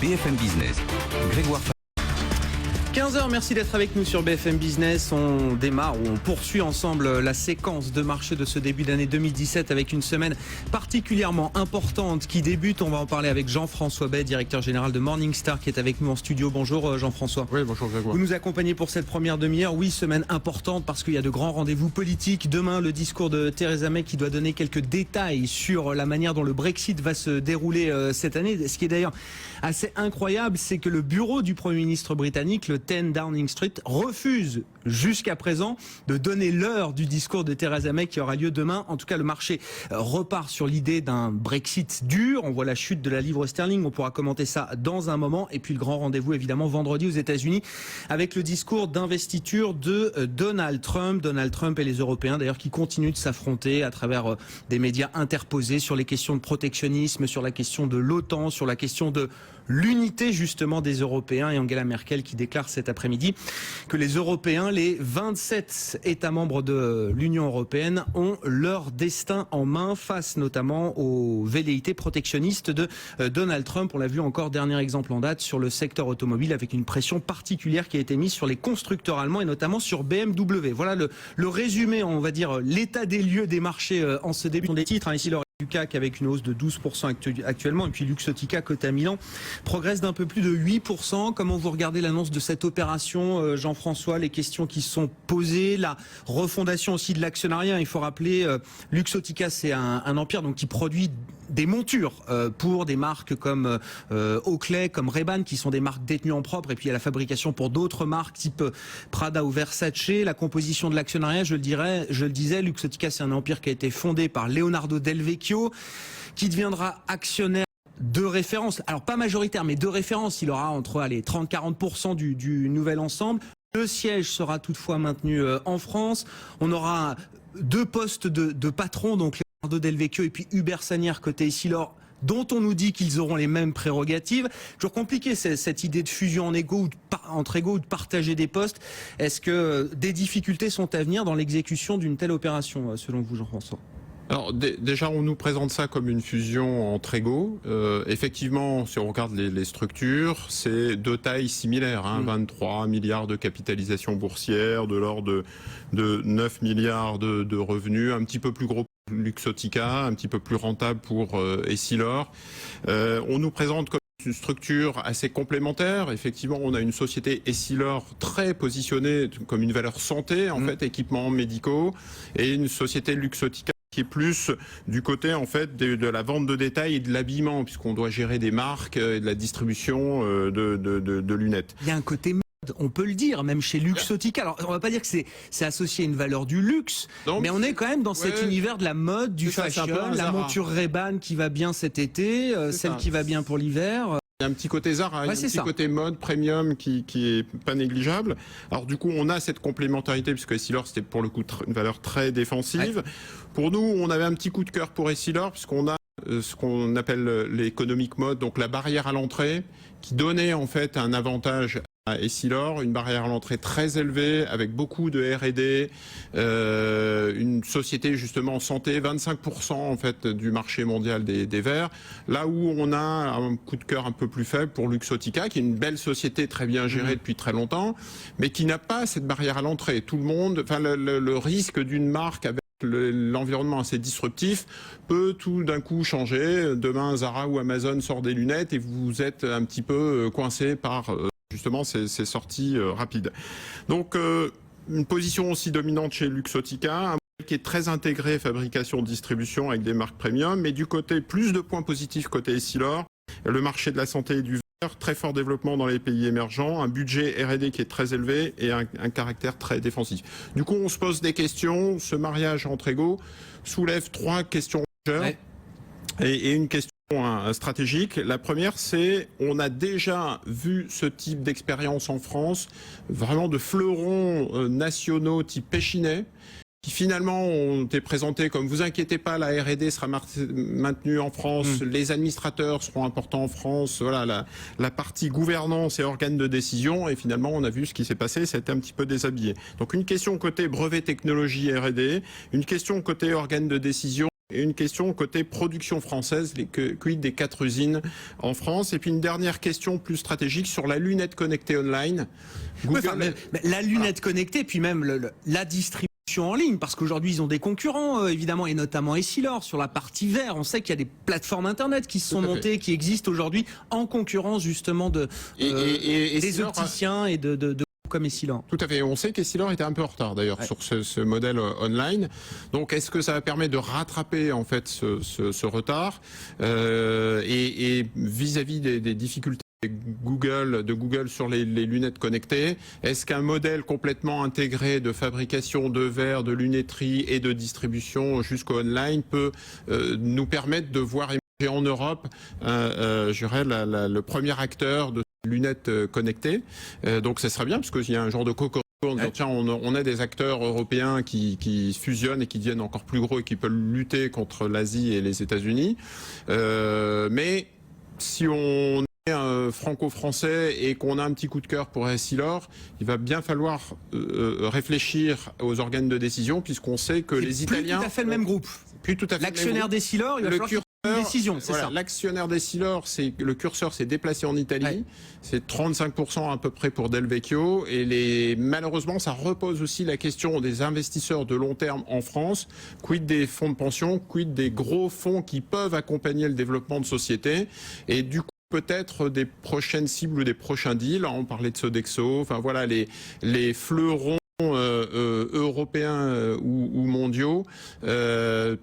BFM Business, Grégoire. 15h, merci d'être avec nous sur BFM Business. On démarre ou on poursuit ensemble la séquence de marché de ce début d'année 2017 avec une semaine particulièrement importante qui débute. On va en parler avec Jean-François Bay, directeur général de Morningstar, qui est avec nous en studio. Bonjour Jean-François. Oui, bonjour Grégoire. Vous nous accompagnez pour cette première demi-heure. Oui, semaine importante parce qu'il y a de grands rendez-vous politiques. Demain, le discours de Theresa May qui doit donner quelques détails sur la manière dont le Brexit va se dérouler cette année. Ce qui est d'ailleurs assez incroyable, c'est que le bureau du Premier ministre britannique, le 10 Downing Street, refuse jusqu'à présent de donner l'heure du discours de Theresa May qui aura lieu demain. En tout cas, le marché repart sur l'idée d'un Brexit dur. On voit la chute de la livre sterling. On pourra commenter ça dans un moment. Et puis le grand rendez-vous, évidemment, vendredi aux États-Unis avec le discours d'investiture de Donald Trump. Donald Trump et les Européens, d'ailleurs, qui continuent de s'affronter à travers des médias interposés sur les questions de protectionnisme, sur la question de l'OTAN, sur la question de l'unité justement des Européens, et Angela Merkel qui déclare cet après-midi que les Européens, les 27 États membres de l'Union européenne, ont leur destin en main face notamment aux velléités protectionnistes de Donald Trump. On l'a vu encore, dernier exemple en date, sur le secteur automobile avec une pression particulière qui a été mise sur les constructeurs allemands et notamment sur BMW. Voilà le résumé, on va dire, l'état des lieux des marchés en ce début des titres. Ici, du CAC avec une hausse de 12% actuellement, et puis Luxottica coté à Milan progresse d'un peu plus de 8%. Comment vous regardez l'annonce de cette opération, Jean-François, les questions qui sont posées, la refondation aussi de l'actionnariat? Il faut rappeler, Luxottica, c'est un empire donc qui produit des montures pour des marques comme Oakley, comme Ray-Ban, qui sont des marques détenues en propre, et puis il y a la fabrication pour d'autres marques type Prada ou Versace. La composition de l'actionnariat, je le disais, Luxottica, c'est un empire qui a été fondé par Leonardo Del Vecchio, qui deviendra actionnaire de référence, alors pas majoritaire, mais de référence. Il aura entre 30-40% du nouvel ensemble. Le siège sera toutefois maintenu en France. On aura deux postes de patron, donc Leonardo Del Vecchio et puis Hubert Sagnières côté Essilor, dont on nous dit qu'ils auront les mêmes prérogatives. Toujours compliqué cette idée de fusion entre égaux ou de partager des postes. Est-ce que des difficultés sont à venir dans l'exécution d'une telle opération, selon vous, Jean-François ? Alors déjà, on nous présente ça comme une fusion entre égaux. Effectivement, si on regarde les structures, c'est de taille similaire. 23 milliards de capitalisation boursière, de l'ordre de 9 milliards de revenus, un petit peu plus gros pour Luxottica, un petit peu plus rentable pour Essilor. On nous présente comme une structure assez complémentaire. Effectivement, on a une société Essilor très positionnée comme une valeur santé, en fait, équipements médicaux, et une société Luxottica qui est plus du côté en fait de la vente de détail et de l'habillement, puisqu'on doit gérer des marques et de la distribution de lunettes. Il y a un côté mode, on peut le dire, même chez Luxottica. Alors on va pas dire que c'est associé à une valeur du luxe, non, mais on est quand même dans cet univers de la mode, du fashion, la monture Ray-Ban qui va bien cet été, celle qui va bien pour l'hiver. Il y a un petit côté Zara, il y a un petit côté mode, premium qui est pas négligeable. Alors du coup, on a cette complémentarité puisque Essilor, c'était pour le coup une valeur très défensive. Ouais. Pour nous, on avait un petit coup de cœur pour Essilor puisqu'on a ce qu'on appelle l'économique mode, donc la barrière à l'entrée, qui donnait en fait un avantage à Essilor, une barrière à l'entrée très élevée, avec beaucoup de R&D, une société justement en santé, 25% en fait du marché mondial des verres. Là où on a un coup de cœur un peu plus faible pour Luxottica, qui est une belle société très bien gérée depuis très longtemps, mais qui n'a pas cette barrière à l'entrée. Tout le monde, enfin le risque d'une marque avec l'environnement assez disruptif peut tout d'un coup changer. Demain, Zara ou Amazon sort des lunettes et vous êtes un petit peu coincé par justement ces sorties rapides. Donc une position aussi dominante chez Luxottica, un modèle qui est très intégré fabrication-distribution avec des marques premium, mais du côté plus de points positifs côté Essilor, le marché de la santé et du verre, très fort développement dans les pays émergents, un budget R&D qui est très élevé et un caractère très défensif. Du coup, on se pose des questions. Ce mariage entre égaux soulève trois questions majeures et une question stratégique. La première, c'est on a déjà vu ce type d'expérience en France, vraiment de fleurons nationaux type Péchinet, qui finalement ont été présentés comme vous inquiétez pas, la R&D sera maintenue en France, les administrateurs seront importants en France, voilà la partie gouvernance et organes de décision, et finalement on a vu ce qui s'est passé, c'était un petit peu déshabillé. Donc une question côté brevet technologie R&D, une question côté organes de décision Et une question côté production française, quid des 4 usines en France. Et puis une dernière question plus stratégique sur la lunette connectée online. Google... la lunette connectée, puis même la distribution en ligne, parce qu'aujourd'hui ils ont des concurrents évidemment, et notamment Essilor sur la partie vert. On sait qu'il y a des plateformes internet qui se sont montées, qui existent aujourd'hui en concurrence justement des opticiens et de comme Essilor. Tout à fait. On sait qu'Essilor était un peu en retard d'ailleurs sur ce modèle online. Donc est-ce que ça va permettre de rattraper en fait ce retard et vis-à-vis des difficultés de Google sur les lunettes connectées, est-ce qu'un modèle complètement intégré de fabrication de verre, de lunetterie et de distribution jusqu'au online peut nous permettre de voir émerger en Europe, je dirais, le premier acteur de lunettes connectées. Donc ça serait bien parce qu'il y a un genre de coco. Tiens, on a des acteurs européens qui fusionnent et qui deviennent encore plus gros et qui peuvent lutter contre l'Asie et les États-Unis. Mais si on est franco-français et qu'on a un petit coup de cœur pour Essilor, il va bien falloir réfléchir aux organes de décision puisqu'on sait que les Italiens... Plus tout à fait le même groupe. L'actionnaire d'Essilor, il va falloir une décision, c'est ça. L'actionnaire d'Essilor, le curseur s'est déplacé en Italie. Ouais. C'est 35% à peu près pour Del Vecchio. Et malheureusement, ça repose aussi la question des investisseurs de long terme en France. Quid des fonds de pension, quid des gros fonds qui peuvent accompagner le développement de sociétés. Et du coup, peut-être des prochaines cibles ou des prochains deals. On parlait de Sodexo. Enfin voilà, les fleurons européens ou mondiaux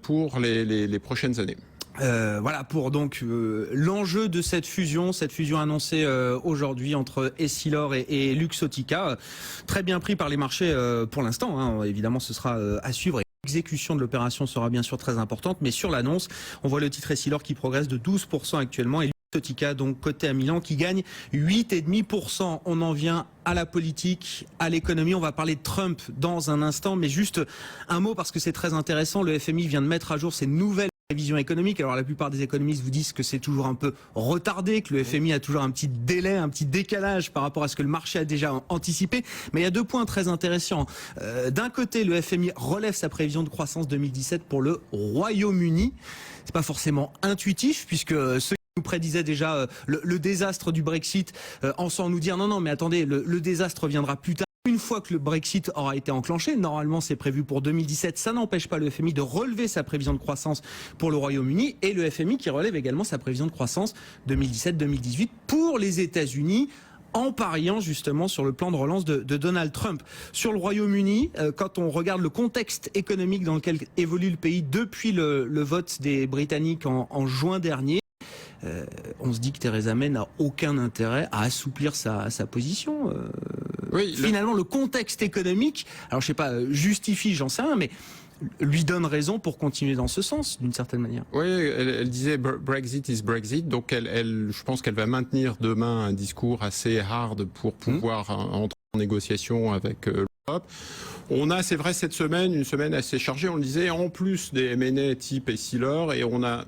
pour les prochaines années. Voilà pour donc l'enjeu de cette fusion annoncée aujourd'hui entre Essilor et Luxottica, très bien pris par les marchés pour l'instant, hein. Évidemment ce sera à suivre. L'exécution de l'opération sera bien sûr très importante, mais sur l'annonce, on voit le titre Essilor qui progresse de 12% actuellement et Luxottica, donc coté à Milan, qui gagne 8,5%. On en vient à la politique, à l'économie. On va parler de Trump dans un instant, mais juste un mot parce que c'est très intéressant. Le FMI vient de mettre à jour ses nouvelles prévisions économiques. Alors la plupart des économistes vous disent que c'est toujours un peu retardé, que le FMI a toujours un petit délai, un petit décalage par rapport à ce que le marché a déjà anticipé. Mais il y a 2 points très intéressants. D'un côté, le FMI relève sa prévision de croissance 2017 pour le Royaume-Uni. C'est pas forcément intuitif puisque ceux nous prédisait déjà le désastre du Brexit sans nous dire non mais attendez, le désastre viendra plus tard. Une fois que le Brexit aura été enclenché, normalement c'est prévu pour 2017, ça n'empêche pas le FMI de relever sa prévision de croissance pour le Royaume-Uni et le FMI qui relève également sa prévision de croissance 2017-2018 pour les États-Unis, en pariant justement sur le plan de relance de Donald Trump. Sur le Royaume-Uni, quand on regarde le contexte économique dans lequel évolue le pays depuis le vote des Britanniques en juin dernier, on se dit que Theresa May n'a aucun intérêt à assouplir sa position. Oui, finalement, le contexte économique, alors je sais pas, justifie, j'en sais rien, mais lui donne raison pour continuer dans ce sens, d'une certaine manière. Oui, elle disait Brexit is Brexit, donc je pense qu'elle va maintenir demain un discours assez hard pour pouvoir entrer en négociation avec l'Europe. On a, c'est vrai, cette semaine, une semaine assez chargée, on le disait, en plus des M&A type Essilor, et on a,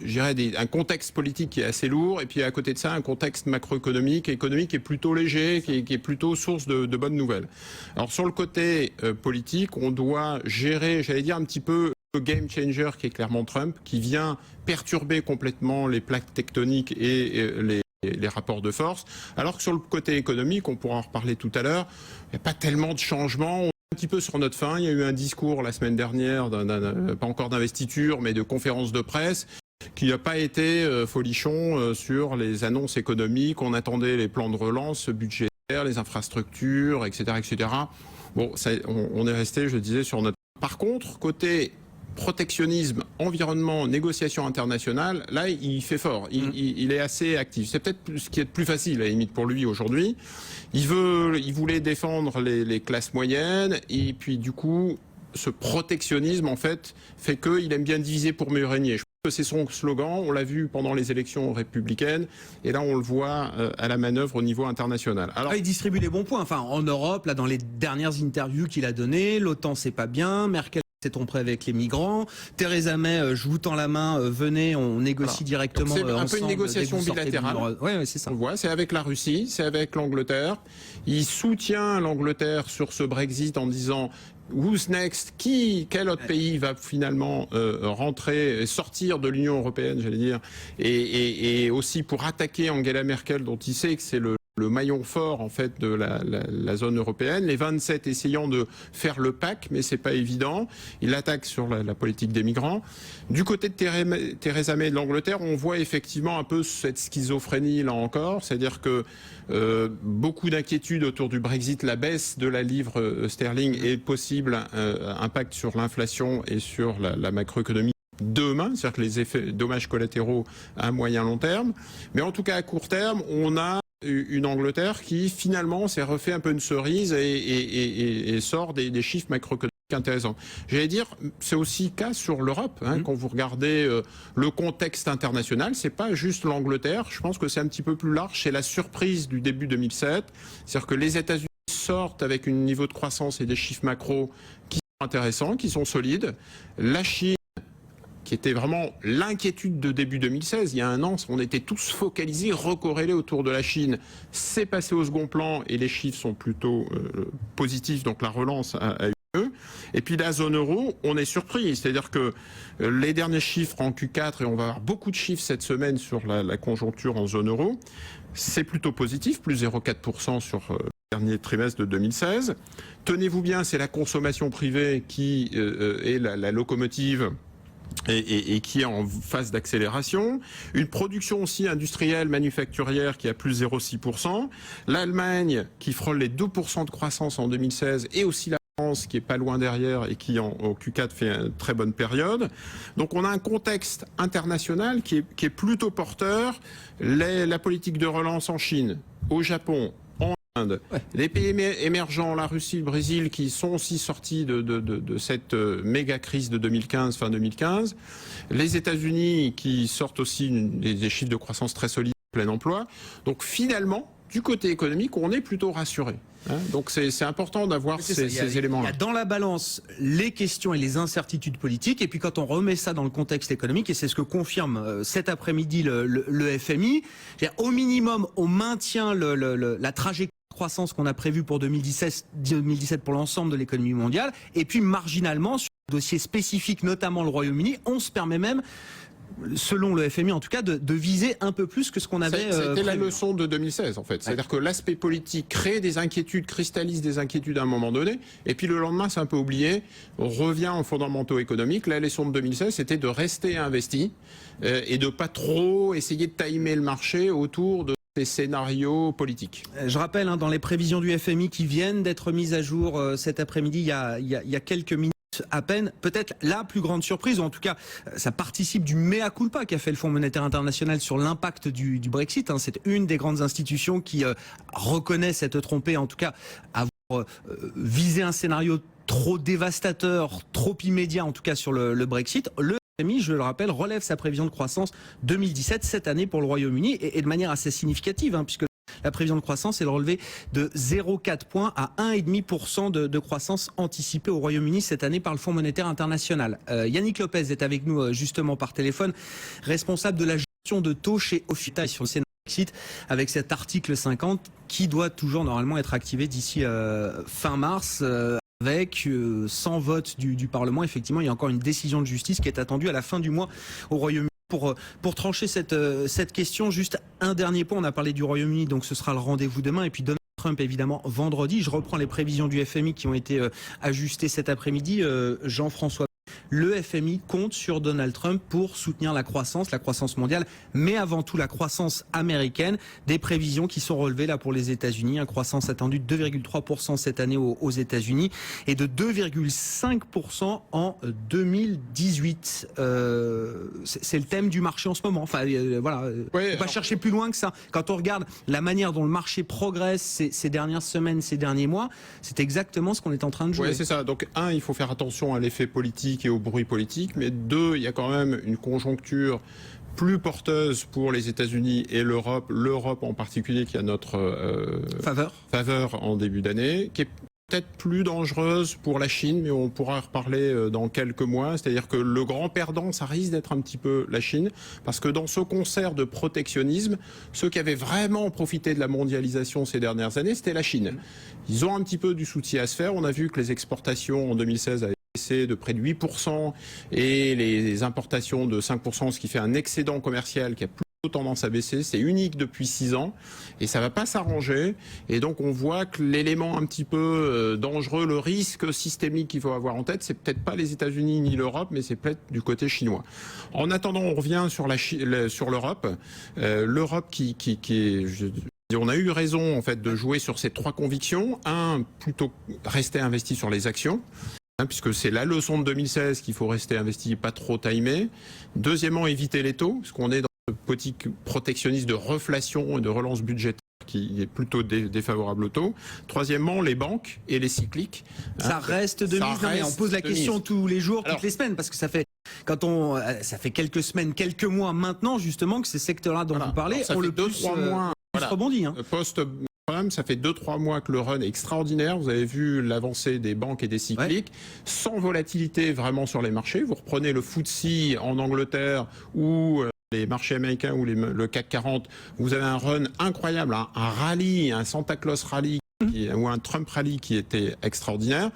je dirais, un contexte politique qui est assez lourd, et puis à côté de ça, un contexte macroéconomique, économique qui est plutôt léger, qui est plutôt source de bonnes nouvelles. Alors sur le côté politique, on doit gérer, j'allais dire, un petit peu le game changer qui est clairement Trump, qui vient perturber complètement les plaques tectoniques et les rapports de force, alors que sur le côté économique, on pourra en reparler tout à l'heure, il n'y a pas tellement de changements. Un petit peu sur notre fin, il y a eu un discours la semaine dernière, pas encore d'investiture, mais de conférence de presse, qui n'a pas été folichon sur les annonces économiques. On attendait les plans de relance budgétaires, les infrastructures, etc., etc. Bon, on est resté, je disais, sur notre... Par contre, côté protectionnisme, environnement, négociation internationale, là, il fait fort. Il est assez actif. C'est peut-être ce qui est le plus facile, à la limite, pour lui aujourd'hui. Il voulait défendre les classes moyennes, et puis du coup, ce protectionnisme, en fait qu'il aime bien diviser pour mieux régner. Je pense que c'est son slogan, on l'a vu pendant les élections républicaines, et là, on le voit à la manœuvre au niveau international. Alors, il distribue les bons points. Enfin, en Europe, là, dans les dernières interviews qu'il a données, l'OTAN, c'est pas bien, Merkel tromperait avec les migrants. Theresa May, je vous tends la main, venez, on négocie directement. C'est un peu une négociation bilatérale. Oui, c'est ça. On voit, c'est avec la Russie, c'est avec l'Angleterre. Il soutient l'Angleterre sur ce Brexit en disant who's next, quel autre pays va finalement sortir de l'Union européenne, j'allais dire, et aussi pour attaquer Angela Merkel, dont il sait que c'est le maillon fort en fait de la zone européenne, les 27 essayant de faire le pack, mais c'est pas évident. Il attaque sur la politique des migrants. Du côté de Theresa May de l'Angleterre, on voit effectivement un peu cette schizophrénie là encore, c'est-à-dire que beaucoup d'inquiétudes autour du Brexit, la baisse de la livre sterling est possible, impact sur l'inflation et sur la macroéconomie demain, c'est-à-dire que les effets dommages collatéraux à moyen long terme. Mais en tout cas à court terme, on a une Angleterre qui finalement s'est refait un peu une cerise et sort des chiffres macroéconomiques intéressants. J'allais dire, c'est aussi le cas sur l'Europe. Quand vous regardez le contexte international, c'est pas juste l'Angleterre. Je pense que c'est un petit peu plus large. C'est la surprise du début 2007. C'est-à-dire que les États-Unis sortent avec un niveau de croissance et des chiffres macro qui sont intéressants, qui sont solides. La Chine, qui était vraiment l'inquiétude de début 2016. Il y a un an, on était tous focalisés, recorrélés autour de la Chine. C'est passé au second plan et les chiffres sont plutôt positifs, donc la relance a eu lieu. Et puis la zone euro, on est surpris. C'est-à-dire que les derniers chiffres en Q4, et on va avoir beaucoup de chiffres cette semaine sur la conjoncture en zone euro, c'est plutôt positif, plus 0,4% sur le dernier trimestre de 2016. Tenez-vous bien, c'est la consommation privée qui est la locomotive et qui est en phase d'accélération. Une production aussi industrielle, manufacturière qui a plus 0,6%. L'Allemagne qui frôle les 2% de croissance en 2016 et aussi la France qui est pas loin derrière et qui au Q4 fait une très bonne période. Donc on a un contexte international qui est plutôt porteur. La politique de relance en Chine, au Japon, les pays émergents, la Russie, le Brésil, qui sont aussi sortis de cette méga crise de 2015, fin 2015. Les États-Unis qui sortent aussi des chiffres de croissance très solides, plein emploi. Donc finalement, du côté économique, on est plutôt rassuré. Donc c'est important d'avoir ces éléments-là. Il y a dans la balance les questions et les incertitudes politiques, et puis quand on remet ça dans le contexte économique, et c'est ce que confirme cet après-midi le FMI, au minimum, on maintient la trajectoire croissance qu'on a prévue pour 2017 pour l'ensemble de l'économie mondiale, et puis marginalement, sur un dossier spécifique, notamment le Royaume-Uni, on se permet même, selon le FMI en tout cas, de viser un peu plus que ce qu'on avait C'était la leçon de 2016 en fait. C'est-à-dire que l'aspect politique crée des inquiétudes, cristallise des inquiétudes à un moment donné, et puis le lendemain c'est un peu oublié, on revient aux fondamentaux économiques. La leçon de 2016 c'était de rester investi et de pas trop essayer de timer le marché autour de ces scénarios politiques. Je rappelle, dans les prévisions du FMI qui viennent d'être mises à jour cet après-midi, il y a quelques minutes à peine, peut-être la plus grande surprise, ou en tout cas ça participe du mea culpa qu'a fait le Fonds monétaire international sur l'impact du Brexit. C'est une des grandes institutions qui reconnaît s'être trompée, en tout cas avoir visé un scénario trop dévastateur, trop immédiat en tout cas sur le Brexit. Le FMI, je le rappelle, relève sa prévision de croissance 2017 cette année pour le Royaume-Uni, et de manière assez significative, puisque la prévision de croissance est relevée de 0,4 points à 1,5% de croissance anticipée au Royaume-Uni cette année par le Fonds monétaire international. Yannick Lopez est avec nous justement par téléphone, responsable de la gestion de taux chez Ofita sur le scénario Brexit, avec cet article 50 qui doit toujours normalement être activé d'ici fin mars. Avec 100 votes du Parlement, effectivement, il y a encore une décision de justice qui est attendue à la fin du mois au Royaume-Uni. Pour trancher cette question, juste un dernier point, on a parlé du Royaume-Uni, donc ce sera le rendez-vous demain, et puis Donald Trump évidemment vendredi. Je reprends les prévisions du FMI qui ont été ajustées cet après-midi. Jean-François, le FMI compte sur Donald Trump pour soutenir la croissance mondiale, mais avant tout la croissance américaine. Des prévisions qui sont relevées là pour les États-Unis, une croissance attendue de 2,3% cette année aux États-Unis et de 2,5% en 2018. C'est le thème du marché en ce moment. Enfin, voilà, ouais, on va chercher plus loin que ça. Quand on regarde la manière dont le marché progresse ces dernières semaines, ces derniers mois, c'est exactement ce qu'on est en train de jouer. Oui, c'est ça. Donc, il faut faire attention à l'effet politique et au bruit politique, mais deux, il y a quand même une conjoncture plus porteuse pour les États-Unis et l'Europe en particulier qui a notre faveur en début d'année, qui est peut-être plus dangereuse pour la Chine, mais on pourra en reparler dans quelques mois. C'est-à-dire que le grand perdant, ça risque d'être un petit peu la Chine, parce que dans ce concert de protectionnisme, ceux qui avaient vraiment profité de la mondialisation ces dernières années, c'était la Chine. Ils ont un petit peu du soutien à se faire. On a vu que les exportations en 2016 avaient baissé de près de 8% et les importations de 5%, ce qui fait un excédent commercial qui a tendance à baisser, c'est unique depuis 6 ans et ça va pas s'arranger, et donc on voit que l'élément un petit peu dangereux, le risque systémique qu'il faut avoir en tête, c'est peut-être pas les États-Unis ni l'Europe, mais c'est peut-être du côté chinois. En attendant, on revient sur l'Europe. L'Europe qui est... On a eu raison en fait de jouer sur ces 3 convictions. Plutôt rester investi sur les actions, puisque c'est la leçon de 2016 qu'il faut rester investi, pas trop timé. Deuxièmement, éviter les taux, parce qu'on est dans une politique protectionniste de reflation et de relance budgétaire qui est plutôt défavorable au taux. Troisièmement, les banques et les cycliques. Ça reste de mise. Mais on pose la question tous les jours, toutes les semaines, parce que ça fait quelques semaines, quelques mois maintenant justement que ces secteurs-là dont vous parlez ont le plus rebondi. Ça fait 2-3 mois que le run est extraordinaire. Vous avez vu l'avancée des banques et des cycliques, sans volatilité vraiment sur les marchés. Vous reprenez le FTSE en Angleterre ou les marchés américains ou le CAC 40, vous avez un run incroyable, un rallye, un Santa Claus rally ou un Trump rally qui était extraordinaire.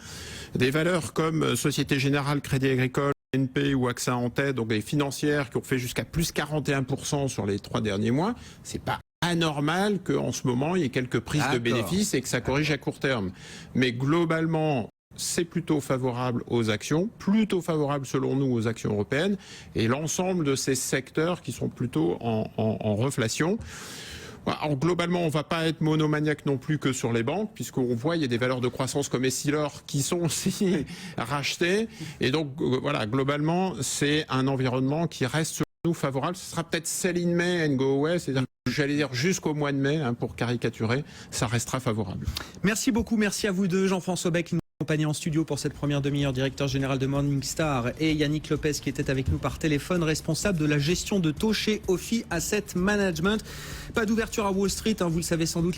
Des valeurs comme Société Générale, Crédit Agricole, BNP ou AXA en tête, donc les financières qui ont fait jusqu'à plus 41% sur les 3 derniers mois, c'est pas anormal qu'en ce moment il y ait quelques prises de bénéfices et que ça corrige à court terme. Mais globalement, c'est plutôt favorable aux actions, plutôt favorable selon nous aux actions européennes et l'ensemble de ces secteurs qui sont plutôt en reflation. Alors, globalement, on ne va pas être monomaniaque non plus que sur les banques, puisqu'on voit il y a des valeurs de croissance comme Essilor qui sont aussi rachetées. Et donc, voilà, globalement, c'est un environnement qui reste selon nous favorable. Ce sera peut-être sell in May and go away, c'est-à-dire, j'allais dire jusqu'au mois de mai, pour caricaturer, ça restera favorable. Merci beaucoup, merci à vous deux, Jean-François Bec, accompagné en studio pour cette première demi-heure, directeur général de Morningstar, et Yannick Lopez qui était avec nous par téléphone, responsable de la gestion de taux chez Ophi Asset Management. Pas d'ouverture à Wall Street, vous le savez sans doute.